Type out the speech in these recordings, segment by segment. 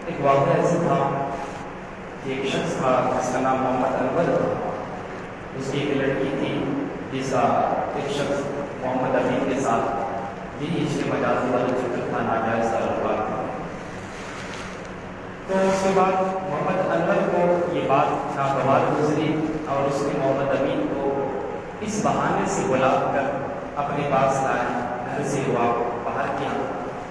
ایک واقعہ ایسا تھا کہ ایک شخص تھا جس کا نام محمد انور تھا. اس کی ایک لڑکی تھی جس کا ایک شخص محمد امین کے ساتھ یہی عشق مجازی والا چکر تھا، ناجائز تعلقات تھا. تو اس کے بعد محمد انور کو یہ بات ناگوار گزری اور اس نے محمد امین کو اس بہانے سے بلا کر اپنے پاس لایا. گھر سے وہ باہر کیا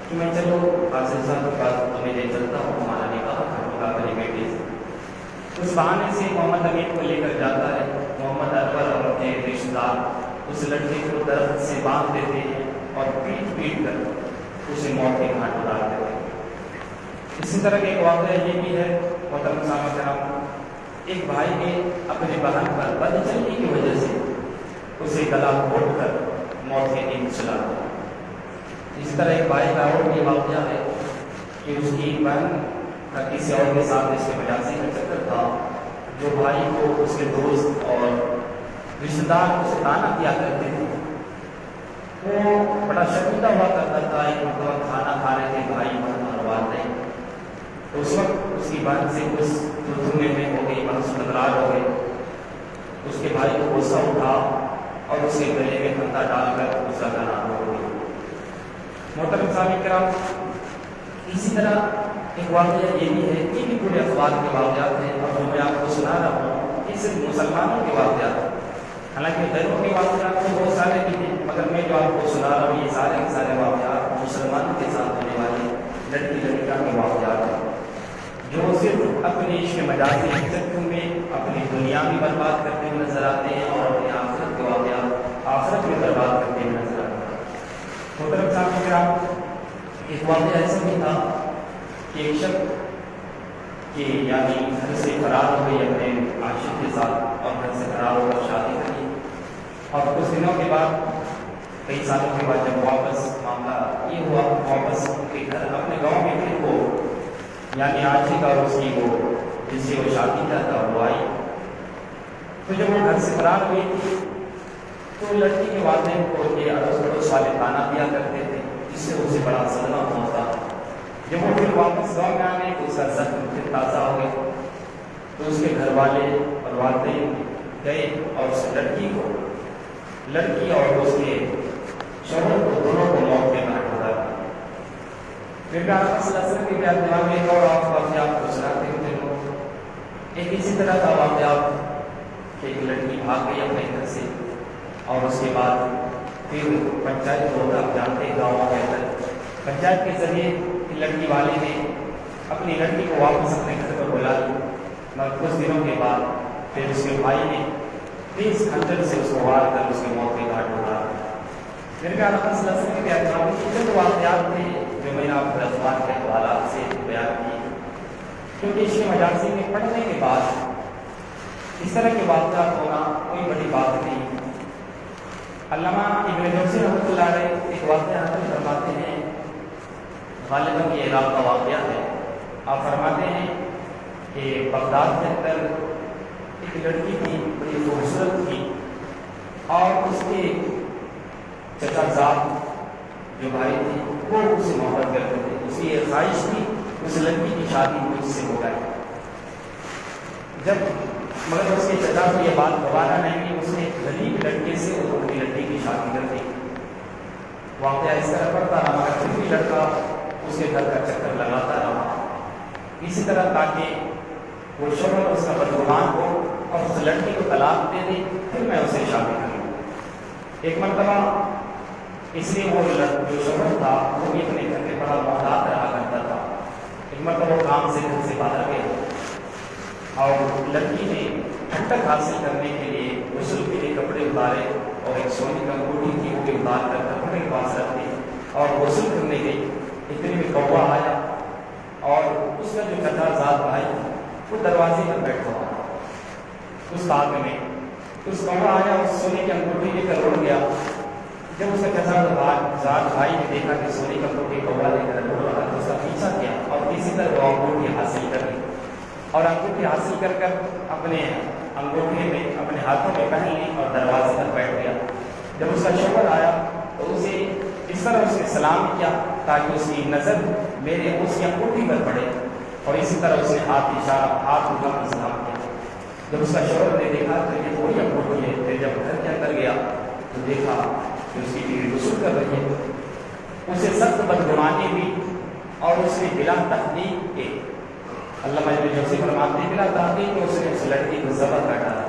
کہ میں چلو حاصل صاحب کے پاس تمہیں لے چلتا ہوں، ہمارا نکاح ہوگا میری بیٹی سے. اس بہانے سے محمد امین کو لے کر جاتا ہے. محمد انور اور اپنے رشتہ دار اس لڑکے کو درخت سے باندھ دیتے ہیں اور پیٹ پیٹ کر اسے موت کے گھاٹ اتار دیتے ہیں. اسی طرح کا ایک واقعہ یہ بھی ہے محترم سامعین کرام، ایک بھائی نے اپنے بہن پر بد چلنے کی وجہ سے اسے گلا گھونٹ کر موت کے نیند چلا دیا. اسی طرح ایک بھائی کا اور یہ واقعہ ہے کہ اس کی بہن کا کسی اور کے ساتھ اس کے مجازی کا چکر تھا. جو بھائی کو اس کے دوست اور رشتے دار اسے تانا کیا کرتے تھے، وہ بڑا شرمندہ ہوا کرتا تھا. ایک مرتبہ کھانا کھا رہے تھے بھائی بہن نہیں، تو اس وقت اس کی بہن سے کچھ دھونے میں ہو گئی، بہت ناراض ہو گئی. اس کے بھائی کو غصہ اٹھا اور اس کے گلے میں پھندا ڈال کر اس کا گلا ہو گئی. محترم سامعین کرام، اسی طرح ایک واقعہ یہ بھی ہے، یہ بھی پورے اخبار کے واقعات ہیں اور جو میں آپ کو سنا رہا ہوں یہ صرف مسلمانوں کے واقعات ہیں. حالانکہ غیروں کے واقعات تو بہت سارے بھی ہیں، مگر میں جو آپ کو سنا رہا ہوں یہ سارے کے سارے واقعات مسلمانوں کے ساتھ ہونے والے لڑکی لڑکیاں کے واقعات ہیں، جو صرف اپنے عشق مجازی چکر میں اپنی دنیا بھی برباد کرتے ہوئے نظر آتے ہیں اور اپنی آخرت کے واقعات آخرت میں برباد کرتے ہوئے نظر آتے ہیں. محترم صاحب کرام، ایک واقعہ ایسا بھی تھا کہ ایک شخص کہ یعنی گھر سے فرار ہو گئی اپنے عاشق کے ساتھ اور گھر سے فرار ہو کر شادی کری، اور کچھ دنوں کے بعد کئی سالوں کے بعد جب واپس معاملہ یہ ہوا واپس کے گھر اپنے گاؤں میں پھر وہ یعنی عاشق اور اس کی وہ جس سے وہ شادی کیا تھا وہ آئی. تو جب وہ گھر سے فرار ہوئی تھی تو لڑکی کے والدین کو یہ اڑوس پڑوس والے تانا دیا کرتے تھے، جس سے اسے بڑا صدمہ پہنچا. جب وہ پھر واپس گاؤں میں آنے تو اس کا زخم پھر تازہ ہو گیا. تو اس کے گھر والے اور والدین گئے اور اس لڑکی اور اس کے شوہر کو دونوں کو موت کے گھاٹ اتار دیا. پھر آپ کے دماغ میں ایک اور واقعات کو سناتے ہوتے لوگ ایک اسی طرح کا واقعات کہ ایک لڑکی بھاگ گئی اپنے گھر سے اور اس کے بعد پھر پنچایت کو آپ جانتے ہیں گاؤں کے اندر پنچایت کے ذریعے لڑکی والے نے اپنی لڑکی کو واپس اپنے گھر پر بلا لی. مگر کچھ دنوں کے بعد پھر اس کے بھائی نے تیز خنجر سے اس کو وار کر اس کے موت کے گھاٹ اتار دیا. میرے پیارے کے چند واقعات تھے جو میں نے آپ کو اخبار کے حوالات سے بیان کیے، کیونکہ عشق مجازی میں پڑھنے کے بعد اس طرح کے واقعات ہونا کوئی بڑی بات نہیں. علامہ ابن جوزی رحمۃ اللہ علیہ ایک واقعہ نقل فرماتے ہیں، غالباً یہ عراق کا واقعہ ہے. آپ فرماتے ہیں کہ بغداد کے اندر ایک لڑکی تھی، بڑی خوبصورت تھی، اور اس کے چچا زاد جو بھائی تھے وہ اس سے محبت کرتے تھے. اس کی یہ خواہش تھی اس لڑکی کی شادی مجھ سے ہو جائے. مگر اس کے چچا کو یہ بات گوارا نہیں کہ اس نے ایک غریب لڑکے سے اپنی لڑکی کی شادی کر دی. واقعہ اس طرح پڑتا رہا مگر پھر بھی لڑکا اس کے گھر کا چکر لگاتا رہا، اسی طرح تاکہ وہ شوہر اس کا بدگمان ہو اور اس لڑکی کو طلاق دے دے پھر میں اسے شادی کروں. ایک مرتبہ اس لیے وہ جو شوہر تھا وہ بھی اپنے گھر میں بڑا محتاط رہا کرتا تھا. ایک مرتبہ وہ کام سے گھر سے باہر گئے اور لڑکی نے ٹھنڈک حاصل کرنے کے لیے غسل کے لیے کپڑے اتارے اور ایک سونے کا انگوٹھی تھی وہ بھی اتار کر کپڑے کے پاس رکھ دی اور غسل کرنے گئی. اتنے میں کوا آیا اور اس کا جو چچا زاد بھائی وہ دروازے پر بیٹھا ہوا اس باغ میں. اس کوا آیا اس سونے کی انگوٹھی لے کر اڑ گیا. جب اس کا چچا زاد بھائی نے دیکھا کہ سونے کا انگوٹھی کوا لے کر اڑ رہا تو اس کا پیچھا کیا اور کسی طرح وہ انگوٹھی حاصل کر لی اور انگوٹھی حاصل کر کر اپنے انگوٹھے میں اپنے ہاتھوں میں پہن لی اور دروازے پر بیٹھ گیا. جب اس کا شوہر آیا تو اسے اس طرح اس نے سلام کیا تاکہ اس کی نظر اس کی انگوٹھی پر پڑے. اور اسی طرح اس نے ہاتھ اٹھا کر سلام کیا۔ جب اس کا شوہر نے دیکھا تو یہ تھوڑی اپروٹ ہوئی ہے، پھر جب گھر کے اندر گیا تو دیکھا کہ اس کی بیوی غسل کر رہی ہے، اسے سخت بدگمانی ہوئی اور اس نے بلا تحقیق کے، علامہ ابن جوزی فرماتے ہیں بلا تحقیق کے اس نے اس لڑکی کو ذبح کر ڈالا۔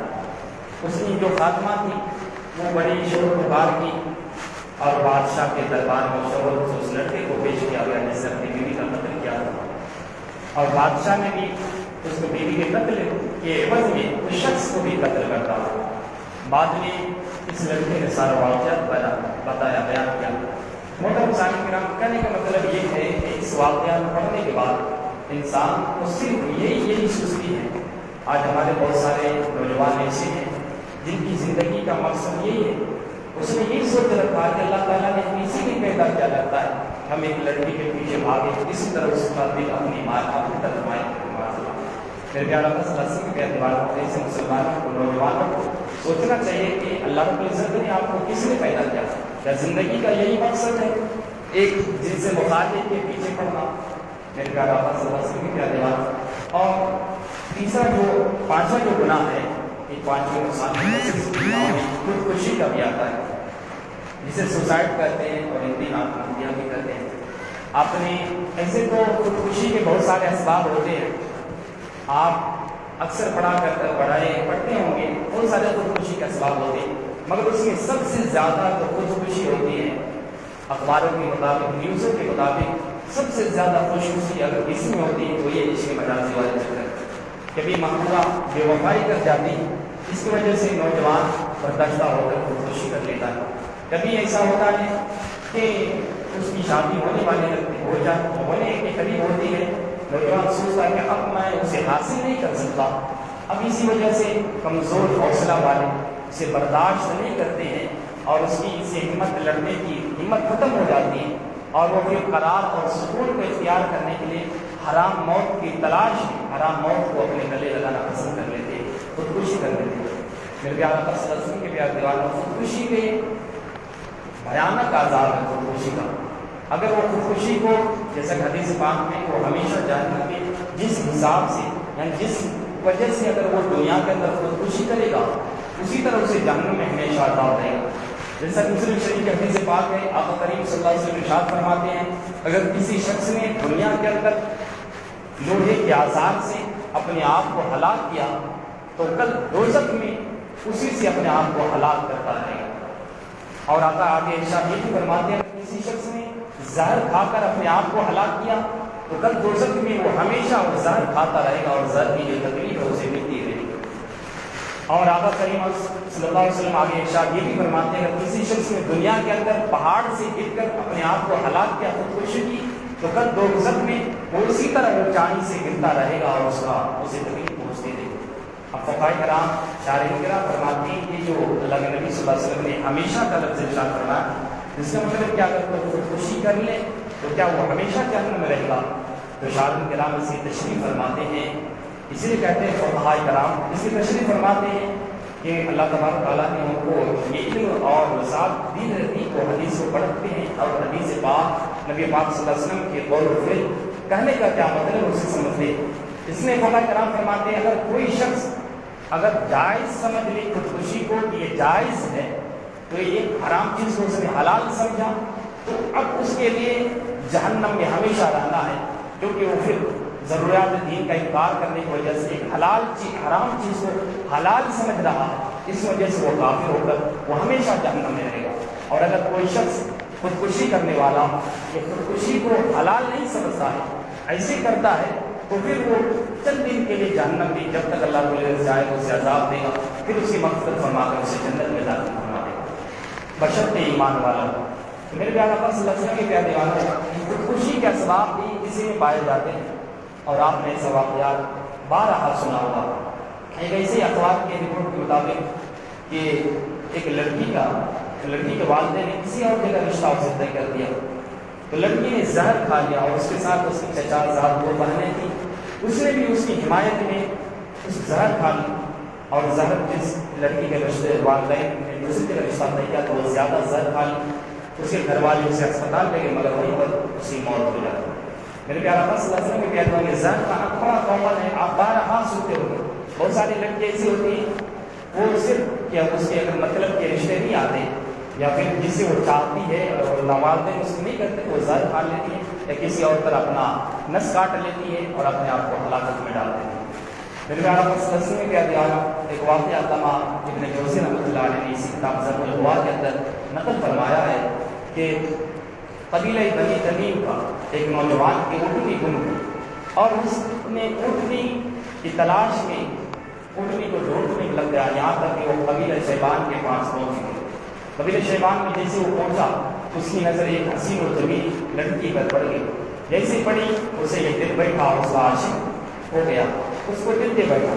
اس کی جو خاتمہ تھی وہ بڑی شور پکار کی اور بادشاہ کے دربار میں شوہر سے اس لڑکے کو پیش کیا گیا جس نے اپنی بیوی کا قتل کیا تھا، اور بادشاہ نے بھی اس کو بیوی کے قتل کے عوض میں اس شخص کو بھی قتل کرتا ہوا۔ بعد میں اس لڑکے نے سارا واقعات بتایا، بیان کیا۔ محترم سامعین کرام، کہنے کا مطلب یہ ہے کہ اس واقعات پڑھنے کے بعد انسان کو صرف یہی سستی ہے۔ آج ہمارے بہت سارے نوجوان ایسے ہیں جن کی زندگی کا مقصد یہی ہے، اس نے یہی سوچ رکھا کہ اللہ تعالیٰ نے ہمیں اسی لیے پیدا کیا کرتا ہے، ہم ایک لڑکی کے پیچھے بھاگے، اسی طرح اس کا دل اپنی ماں اپنی طرف مائیں۔ میرے پیارا مسئلہ کے اعتبار سے ایسے مسلمانوں کو، نوجوانوں کو سوچنا چاہیے کہ اللہ رب العزت نے آپ کو کس نے پیدا کیا؟ کیا زندگی کا یہی مقصد ہے ایک جن سے مخاطب کے پیچھے پڑنا؟ میرے پیارا مسئلہ کے اعتبار۔ اور تیسرا پانچواں جو گناہ ہے، ایک پانچویں نقصان خودکشی کا بھی آتا ہے، جسے سوسائڈ کرتے ہیں اور ہندی آتمہتیا بھی کرتے ہیں۔ آپ نے ایسے تو خودکشی کے بہت سارے اسباب ہوتے ہیں، آپ اکثر پڑھتے ہوں گے، بہت سارے خودکشی کے اسباب ہوتے ہیں، مگر اس میں سب سے زیادہ تو خودکشی ہوتی ہے اخباروں کے مطابق، نیوزوں کے مطابق سب سے زیادہ خودکشی اگر کسی میں ہوتی ہے تو یہ عشق مجازی والے چکر، کبھی محبوبہ بے وفائی کر جاتی، اس کی وجہ سے نوجوان برداشتہ ہو کر خودکشی کر لیتا ہے۔ کبھی ایسا ہوتا ہے کہ اس کی شادی ہونے کے قریب ہوتی ہے، نوجوان سوچتا ہے کہ اب میں اسے حاصل نہیں کر سکتا، اب اسی وجہ سے کمزور حوصلہ والے اسے برداشت نہیں کرتے ہیں اور اس کی سے ہمت لڑنے کی ہمت ختم ہو جاتی ہے، اور وہ پھر قرار اور سکون کو اختیار کرنے کے لیے حرام موت کی تلاش میں حرام موت کو اپنے گلے لگانا پسند کر لیتے، خودکشی کر لیتے۔ میرے پیارا مسئلہ کے پیار دیوانوں، خودکشی کے بھیانک عذاب ہے خودکشی کا۔ اگر وہ خودکشی کو، جیسا کہ حدیث پاک میں، وہ ہمیشہ جہنم میں جس حساب سے یعنی جس وجہ سے اگر وہ دنیا کے اندر خودکشی کرے گا، اسی طرح اسے جہنم میں ہمیشہ عذاب رہے گا۔ جیسا مسلم شریف کے حدیث پاک ہے، آقا کریم صلی اللہ علیہ وسلم ارشاد فرماتے ہیں، اگر کسی شخص نے دنیا کے اندر لوہے کے آزار سے اپنے آپ کو ہلاک کیا تو کل دوزخ میں اسی سے اپنے آپ کو ہلاک کرتا رہے گا۔ اور آقا آگے ارشاد یہ بھی فرماتے ہیں، اگر کسی شخص نے زہر کھا کر اپنے آپ کو ہلاک کیا تو کل دوزخ میں وہ ہمیشہ وہ زہر کھاتا رہے گا اور زہر کی جو تکلیف ہے اسے ملتی رہے گی۔ اور آقا کریم صلی اللہ علیہ وسلم آگے ارشاد یہ بھی فرماتے ہیں، اگر کسی شخص نے دنیا کے اندر پہاڑ سے گر کر اپنے آپ کو ہلاک کیا، خودکشی کی، تو کل دوزخ میں وہ اسی طرح اونچائی سے گرتا رہے گا اور اسے تکلیف پہنچتی رہے گی۔ اب فقہائے کرام، شارحین کرام فرماتے ہیں کہ جو اللہ کے نبی صلی اللہ علیہ وسلم نے ہمیشہ کا لفظ ارشاد فرمایا، جس کا مطلب کیا، اگر کوئی خودکشی کر لے تو کیا وہ ہمیشہ جہنم میں رہے گا؟ تو شارحین کرام اس کی تشریح فرماتے ہیں، اسی لیے کہتے ہیں فقہائے کرام اس کی تشریح فرماتے ہیں کہ اللہ تبارک تعالیٰ نے ان کو یہ علم اور وسعت دی رہتی، وہ حدیث کو پڑھتے ہیں اور حدیث پاک نبی پاک صلی اللہ علیہ وسلم کے قول و فعل کہنے کا کیا مطلب اسے سمجھتے ہیں۔ اس میں فقہائے کرام فرماتے ہیں، اگر کوئی شخص اگر جائز سمجھ لے خودکشی کو کہ یہ جائز ہے، تو یہ حرام چیز کو اس نے حلال سمجھا، تو اب اس کے لیے جہنم میں ہمیشہ رہنا ہے، کیونکہ وہ پھر ضروریات دین کا انکار کرنے کی وجہ سے ایک حرام چیز کو حلال سمجھ رہا ہے، اس وجہ سے وہ کافر ہو کر وہ ہمیشہ جہنم میں رہے گا۔ اور اگر کوئی شخص خودکشی کرنے والا یہ خودکشی کو حلال نہیں سمجھتا ہے، ایسے کرتا ہے، تو پھر وہ چند دن کے لیے جہنم میں جب تک اللہ کو لے جائے اسے عذاب دے گا، پھر اس کی مغفرت فرما کر اسے جنت میں داخل فرما دے گا، بشرط ایمان والا۔ میرے پیارے آقا صلی اللہ علیہ وسلم کے پیارے دیوانوں، خودکشی کے اسباب بھی اسی میں پائے جاتے ہیں، اور آپ نے ایسا واقعات بارہا سنا ہوگا۔ ایک ایسے اخبار کے رپورٹ کے مطابق کہ ایک لڑکی کے والدین نے کسی اور جگہ رشتہ اسے طے کر دیا، تو لڑکی نے زہر کھا لیا اور اس کے ساتھ اس کی چچا زاد 2 بہنیں تھیں، اس نے بھی اس کی حمایت میں اس زہر کھا لی، اور زہر جس لڑکی کے رشتے والدین نے دوسری جگہ رشتہ طے کیا تو وہ زیادہ زہر کھا لی، اس کے گھر والے اسے اسپتال لے گئے، مگر وہیں پر اس کی موت ہو جاتی۔ میرے پیارے آقا صلی اللہ علیہ وسلم کے بیان میں زن کا بڑا کامن ہے، آپ بارہا سنتے ہوں گے. بہت ساری لڑکیاں ایسی ہوتی ہیں وہ صرف کیا اس کے اگر مطلب کے رشتے نہیں آتے یا پھر جسے وہ چاہتی ہے اور والدین اس کو نہیں کرتے تو وہ زہر کھا لیتی ہے یا کسی اور پر اپنا نس کاٹ لیتی ہے اور اپنے آپ کو ہلاکت میں ڈال دیتی ہے. میرے پیارے آقا صلی اللہ علیہ وسلم کے بیان ایک واقعہ علامہ ابن جوزی رحمۃ اللہ علیہ نے اسی کتاب ضرب الغوا کے اندر نقل فرمایا ہے کہ قبیلہ بنی تمیم کا ایک نوجوان کی اونٹنی گم گئی اور اس نے اونٹنی کی تلاش میں اونٹنی کو ڈھونڈنے لگ گیا یہاں تک کہ وہ قبیلہ شیبان کے پاس پہنچ گئے. قبیلہ شیبان میں جیسے وہ پہنچا اس کی نظر ایک حسین و جمیل لڑکی پر پڑ گئی. جیسے پڑی اسے یہ دل بیٹھا اس کا عاشق ہو گیا، اس کو دل دے بیٹھا.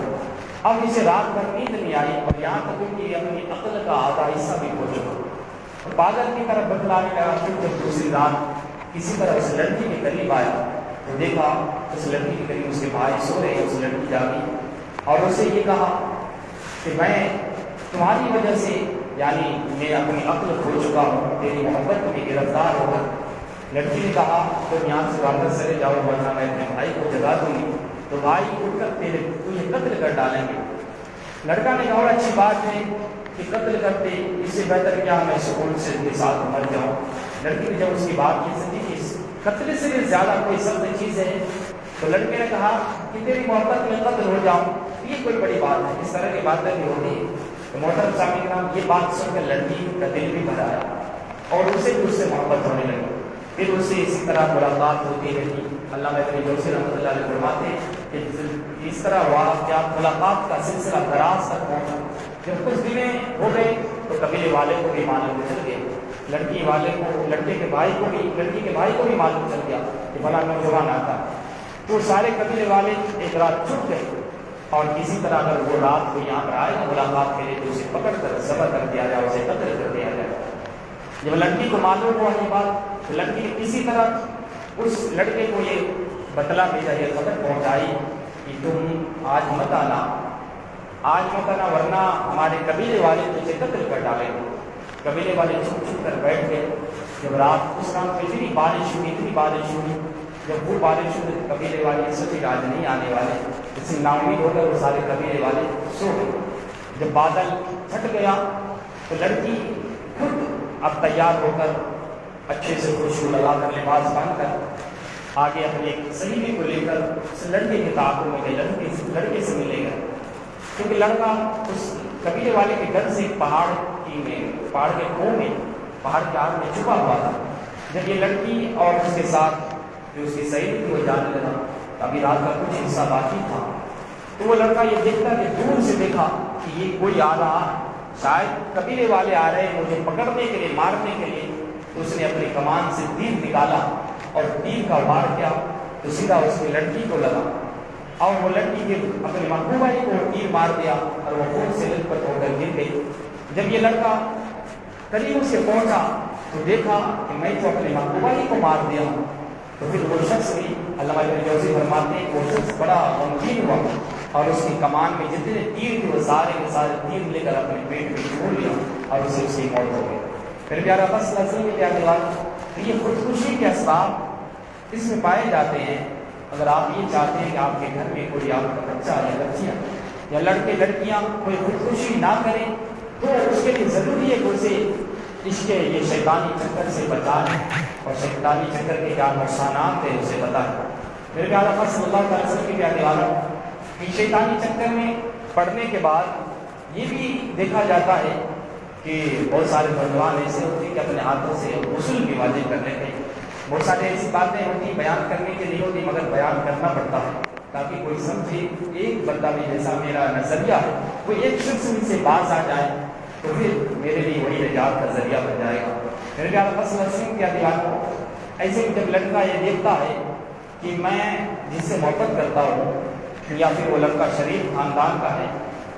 اب اسے رات بھر نیند نہیں آئی اور یہاں تک کہ اپنی عقل کا آدھا حصہ بھی کھو چکا. پاگل کی طرف بتلانے لگا. پھر جب دوسری رات کسی طرح اس لڑکی کے قریب آیا تو دیکھا اس لڑکی کے قریب اس کے بھائی سو رہے. اس لڑکی جاگی اور اسے یہ کہا کہ میں تمہاری وجہ سے یعنی میں اپنی عقل کھو چکا ہوں، تیری محبت میں گرفتار ہو کر. لڑکی نے کہا تم یہاں سے واپس چلے جاؤ ورنہ میں اپنے بھائی کو جگا دوں گی تو بھائی اٹھ کر تجھے قتل کر ڈالیں گے. لڑکا نے کہا اور اچھی بات ہے کہ قتل کرتے، اس سے بہتر کیا میں سکون سے ان کے ساتھ مر جاؤں. لڑکی نے جب اس کی بات کی سمجھی کہ قتل سے بھی زیادہ کوئی سخت چیز ہے تو لڑکے نے کہا کہ تیری محبت میں قتل ہو جاؤں یہ کوئی بڑی بات ہے. اس طرح کی باتیں بھی ہوتی ہے. تو محترم سامعین کرام یہ بات سن کر لڑکی کا دل بھی بھر آیا اور اسے بھی اس سے محبت ہونے لگی. پھر اس سے اسی طرح ملاقات ہوتی رہی. علامہ ابن جوزی رحمۃ اللہ علیہ فرماتے ہیں کہ اس طرح واقعات ملاقات کا سلسلہ دراز تک پہنچا. جب کچھ دنیں ہو گئے تو قبیلے والے کو بھی معلوم چل گیا، لڑکی والے کو لڑکے کے بھائی کو بھی لڑکی کے بھائی کو بھی معلوم چل گیا کہ بڑا نوجوان آتا. تو سارے قبیلے والے ایک رات چھپ گئے اور کسی طرح اگر وہ رات کو یہاں پر آئے گا ملاقات کے لیے تو اسے پکڑ کر ذبح کر دیا جائے، اسے قتل کر دیا جائے. جب لڑکی کو معلوم ہوا یہ بات تو لڑکی نے کسی طرح اس لڑکے کو یہ بتلا بھیجا، یہ خبر پہنچائی کہ تم آج مت آنا ورنہ ہمارے قبیلے والے تجھے قتل کر ڈالیں گے. قبیلے والے چھپ چھپ کر بیٹھ گئے. جب رات اس رات کو اتنی بارش ہوئی جب وہ بارش ہوئی قبیلے والے سچی آج نہیں آنے والے اس سے ناامید ہو کر وہ سارے قبیلے والے سو گئے. جب بادل چھٹ گیا تو لڑکی خود اب تیار ہو کر اچھے سے خوشبو لگا کر لباس باندھ کر آگے اپنے ایک سہیلی کو لے کر اس لڑکے کے تعاقب میں گئے، لڑکے سے ملے گئے. کیونکہ لڑکا اس قبیلے والے کے گھر سے پہاڑ کے کھو میں پہاڑ کے آگ میں چھپا ہوا تھا. جب یہ لڑکی اور اس کے ساتھ جو اس کی سہیلی تھی وہ جانے لگا، ابھی رات کا کچھ حصہ باقی تھا تو وہ لڑکا یہ دیکھتا کہ دور سے دیکھا کہ یہ کوئی آ رہا، شاید قبیلے والے آ رہے ہیں مجھے پکڑنے کے لیے مارنے کے لیے. تو اس نے اپنی کمان سے تیر نکالا اور تیر کا وار کیا تو سیدھا اس کی لڑکی کو لگا اور وہ لڑکی کے اپنے محبوبہ کو تیر مار دیا اور وہ خون سے لطپت ہو کر گر گئی. جب یہ لڑکا قریب سے پہنچا تو دیکھا کہ میں تو اپنے محبوبہ کو مار دیا ہوں. تو پھر وہ شخص بھی علامہ ابن جوزی فرماتے ہیں وہ شخص بڑا غمگین ہوا اور اس کی کمان میں جتنے تیر تھے وہ سارے کے سارے تیر لے کر اپنے پیٹ میں چھوڑ لیا اور اسے اس کی موت ہو گئی. پھر پیارا آقا صلی اللہ علیہ وسلم کے پیارے بات یہ خودکشی کے اسباب اس میں پائے جاتے ہیں. اگر آپ یہ چاہتے ہیں کہ آپ کے گھر میں کوئی آپ کا بچہ یا بچیاں یا لڑکے لڑکیاں کوئی خودکشی نہ کریں تو اس کے لیے ضروری ہے کہ اسے عشق یہ شیطانی چکر سے بچائیں اور شیطانی چکر کے کیا نقصانات ہیں اسے بتائیں. میرے پیارے آقا صلی اللہ علیہ وسلم کے پیارے والوں کہ شیطانی چکر میں پڑنے کے بعد یہ بھی دیکھا جاتا ہے کہ بہت سارے نوجوان ایسے ہوتے ہیں کہ اپنے ہاتھوں سے غسل بھی واجب کر لیتے ہیں. بہت سارے ایسی باتیں ہوتی بیان کرنے کے لیے ہوتی مگر بیان کرنا پڑتا ہے تاکہ کوئی سمجھے. ایک بندہ بھی جیسا میرا نظریہ ہے کوئی ایک شخص ان سے باز آ جائے تو پھر میرے لیے وہی نجات کا ذریعہ بن جائے گا. میرے پیارے آقا صلی اللہ علیہ وسلم کیا دیوار ایسے جب لڑکا یہ دیکھتا ہے کہ میں جس سے محبت کرتا ہوں یا پھر وہ لڑکا شریف خاندان کا ہے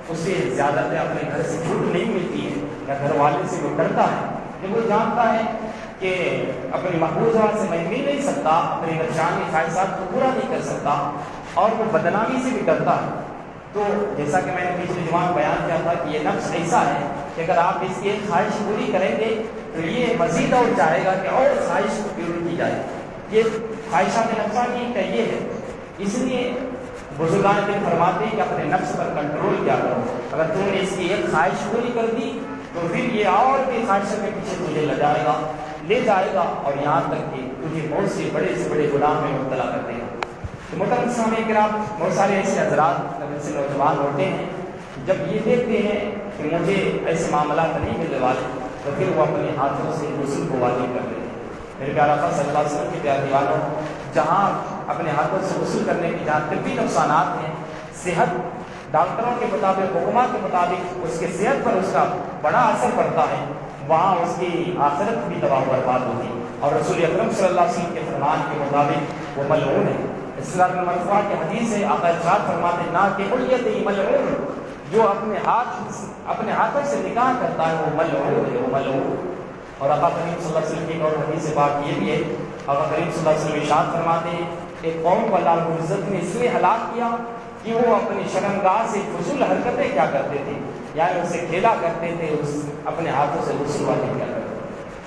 اسے زیادہ تر اپنے گھر سے چھوٹ نہیں ملتی ہے یا گھر والے سے وہ ڈرتا ہے. جب وہ جانتا ہے کہ اپنی محبوبہ سے میں مل نہیں سکتا، اپنے نفسانی خواہشات کو پورا نہیں کر سکتا اور وہ بدنامی سے بھی ڈرتا ہے. تو جیسا کہ میں نے پچھلے جمعہ بیان کیا تھا کہ یہ نفس ایسا ہے کہ اگر آپ اس کی ایک خواہش پوری کریں گے تو یہ مزید اور چاہے گا کہ اور خواہش کو پوری کی جائے. یہ خواہشات نفسانی کا یہ ہے. اس لیے بزرگان دن فرماتے ہیں کہ اپنے نفس پر کنٹرول کیا کرو. اگر تم نے اس کی ایک خواہش پوری کر دی تو پھر یہ اور بھی خواہشوں کے پیچھے تجھے لے جائے گا اور یہاں تک کہ تجھے بہت سے بڑے گناہ میں مبتلا کر دے گا. تو محترم سامعین کرام، بہت سارے ایسے حضرات سے نوجوان ہوتے ہیں جب یہ دیکھتے ہیں کہ مجھے ایسے معاملات نہیں ملنے والے تو پھر وہ اپنے ہاتھوں سے غسل کو واجب کر لیتے ہیں. میرے پیارے آقا صلی اللہ علیہ وسلم کے پیارے دیوانوں، جہاں اپنے ہاتھوں سے غسل کرنے کے جہاں طبی نقصانات ہیں، صحت ڈاکٹروں کے مطابق، حکومت کے مطابق اس کے صحت پر اس کا بڑا اثر پڑتا ہے، وہاں اس کی آخرت بھی تباہ و برباد ہوتی ہے. اور رسول اکرم صلی اللہ علیہ وسلم کے فرمان کے مطابق وہ ملعون ہے. اس طرح کی مرفوع کی حدیث ہے، آقا ارشاد فرماتے ہیں نا کہ الیتی ملعون، جو اپنے ہاتھوں سے نکاح کرتا ہے وہ ملعون ہے، وہ ملعون. اور آقا کریم صلی اللہ علیہ وسلم کی اور حدیث سے بات یہ بھی ہے، آقا کریم صلی اللہ علیہ وسلم ارشاد فرماتے ہیں ایک قوم کو اللہ رب العزت نے اس لیے ہلاک کیا کہ وہ اپنی شرمگاہ سے فضول حرکتیں کیا کرتے تھے، یعنی اسے کھیلا کرتے تھے، اپنے ہاتھوں سے غسل واجب کیا کرتے تھے.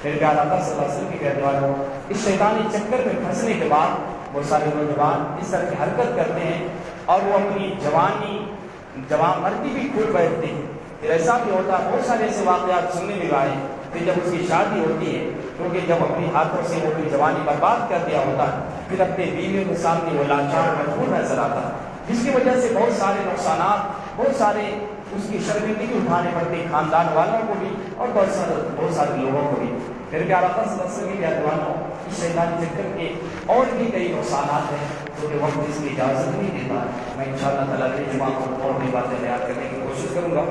پھر پیارے آقا صلی اللہ علیہ وسلم کے کہنے والوں، اس شیطانی چکر میں پھنسنے کے بعد بہت سارے نوجوان اس طرح کی حرکت کرتے ہیں اور وہ اپنی جوان مردی بھی کھول بیٹھتے ہیں. پھر ایسا بھی ہوتا ہے، بہت سارے ایسے واقعات سننے میں آئے. پھر جب اس کی شادی ہوتی ہے، کیونکہ جب اپنی ہاتھوں سے وہ اپنی جوانی برباد کر دیا ہوتا ہے، پھر اپنے بیویوں کے سامنے وہ لاچار مجبور نظر آتا ہے، جس کی وجہ سے بہت سارے نقصانات، بہت سارے اس کی شرمندگی اٹھانے پڑتے خاندان والوں کو بھی اور بہت سارے لوگوں کو بھی. پھر پیارا آقا صلی اللہ علیہ وسلم کے دیوانوں، اس شیطانی چکر کے اور بھی کئی نقصانات ہیں کیونکہ وقت اس کی اجازت نہیں دیتا ہے. میں انشاءاللہ تعالیٰ جمعہ کو اور بھی باتیں بیان کرنے کی کوشش کروں گا.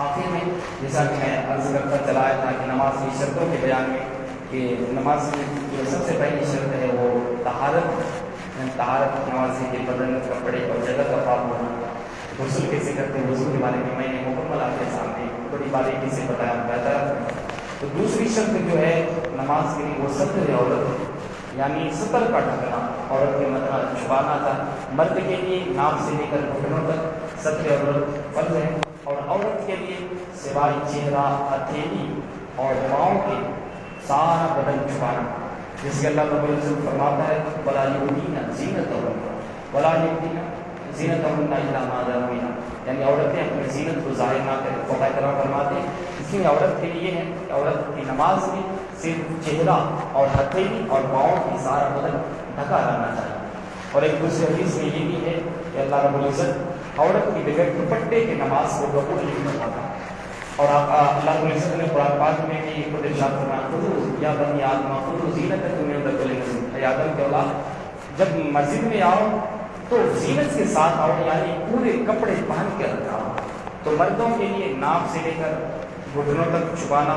آخر میں جیسا کہ میں عرض کرتا چلا آیا تھا کہ نماز کی شرطوں کے بیان میں کہ نماز کی جو سب سے پہلی شرط ہے وہ طہارت نمازی کے بدن، کپڑے اور جگہ کا پاک ہونا. غسل کیسے کرتے ہیں، غسل کے بارے میں میں نے مکمل آپ کے سامنے بڑی باریکی سے بتایا بہتر. تو دوسری شرط جو ہے نماز کے لیے وہ ستر عورت، یعنی ستر کا ڈھکنا، عورت کے مطلب چھپانا تھا. مرد کے لیے ناک سے لے کر گھٹنوں تک ستر عورت فرض ہے، اور عورت کے لیے سوائے چہرہ، ہتھیلی اور پاؤں کے سارا بدن چھپانا. جس کے اللہ رب العزت فرماتا ہے وَلَا يُبْدِينَ زِينَتَهُنَّ وَلَا يُبْدِينَ زِينَتَهُنَّ إِلَّا مَا ظَهَرَ مِنْهَا، یعنی عورتیں اپنی زینت کو ظاہر نہ کریں. فقہاء کرام فرماتے ہیں اس لیے عورت کے لیے ہے کہ عورت کی نماز میں صرف چہرہ اور ہتھیلی اور پاؤں کی سارا بدن ڈھکا رہنا چاہیے. اور ایک دوسری حدیث میں یہ بھی ہے کہ اللہ رب العزت عورت کی بغیر دوپٹے کی نماز کو قبول نہیں کرتا. اور اللہ رب العزت نے قرآن پاک میں بھی خود ارشاد فرمایا خذوا یا بنی آدم خذوا زینتکم عند کل مسجد، اے آدم کے اولاد جب مسجد میں آؤ تو زینت کے ساتھ آؤ، یعنی پورے کپڑے پہن کے آؤ. تو مردوں کے لیے ناک سے لے کر گھٹنوں تک چھپانا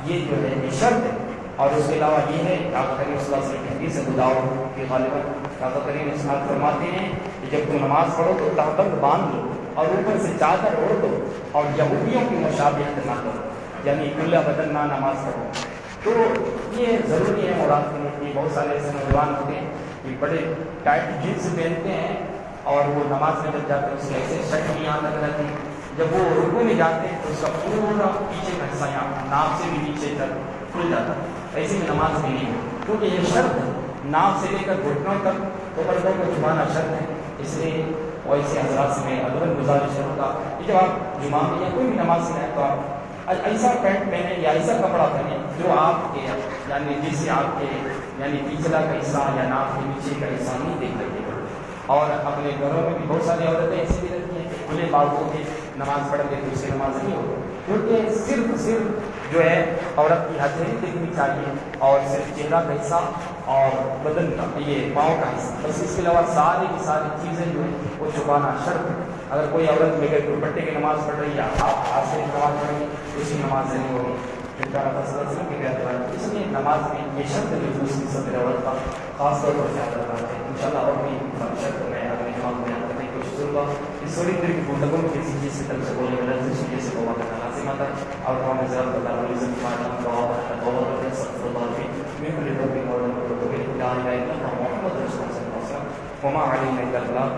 یہ جو ہے یہ شرط ہے. اور اس کے علاوہ یہ ہے کہ آقا کریم صلی اللہ علیہ وسلم کی حدیث ابو داؤد کے غالباً آقا کریم ارشاد فرماتے ہیں کہ جب تم نماز پڑھو تو تہبند باندھ لو اور اوپر سے چادر اوڑھ دو اور یہودیوں کی مشابہت نہ کرو، یعنی کھلا بدن نہ نماز پڑھو. تو یہ ضروری ہے مراد کے لیے. بہت سارے ایسے نوجوان ہوتے ہیں کہ بڑے ٹائٹ جینس پہنتے ہیں اور وہ نماز میں جب جاتے ہیں اس کے ایسے شرٹ نہیں یہاں تک رہتی، جب وہ رکوع میں جاتے ہیں تو اس کا پورا پیچھے کا حصہ یہاں ناک سے بھی نیچے تک کھل جاتا ہے. ایسے میں نماز بھی نہیں ہے کیونکہ یہ شرط ہے، ناک سے لے کر گھٹنوں تک تو مردوں کو چھپانا شرط ہے. اس لیے اور ایسے حضرات سے میں ادب گزارش کروں گا کہ جب آپ جمعہ میں یا کوئی بھی نماز میں آئے تو آپ ایسا پینٹ پہنیں یا ایسا کپڑا پہنیں جو آپ کے یعنی جس سے آپ کے یعنی پچھلا کا حصہ یا ناک کے نیچے کا حصہ نہیں دیکھ سکتے. اور اپنے گھروں میں بھی بہت ساری عورتیں ایسی بھی رہتی ہیں کہ کھلے بالوں کے نماز پڑھ کے دوسری نماز نہیں ہوتی، کیونکہ صرف جو ہے عورت کی ہتھیلی دیکھنی چاہیے اور صرف چہرہ کا حصہ اور بدن کا یہ پاؤں کا حصہ، بس اس کے علاوہ ساری کی ساری چیزیں جو ہیں وہ چھپانا شرط ہے. اگر کوئی عورت بغیر دوپٹے کی نماز پڑھ رہی ہے آپ ہاتھ سے نماز پڑھ رہی ہے اسی نماز نہیں ہوگی. اس لیے نماز میں یہ شرط جو دوسری صدر عورت کا خاص طور پر خیال رکھنا ہے. ان شاء اللہ اور بھی شرط میں اگلے جماعت میں بیان کرنے کی کوشش کروں گا. اس تھوڑی دیر کی گفتگو میں کسی چیز کی طرف سے بولنے میں لفظ چیز سے توبہ کرنا لازم آتا ہے. اور ہمیں ضرورت اللہ علیہ وسلم کی ماننا توبہ کرتے ہیں سب اللہ علیہ میں کلی توبہ اور توبہ لا الہ الا اللہ محمد رسول اللہ صلی اللہ علیہ وسلم وما علینا الا البلاغ.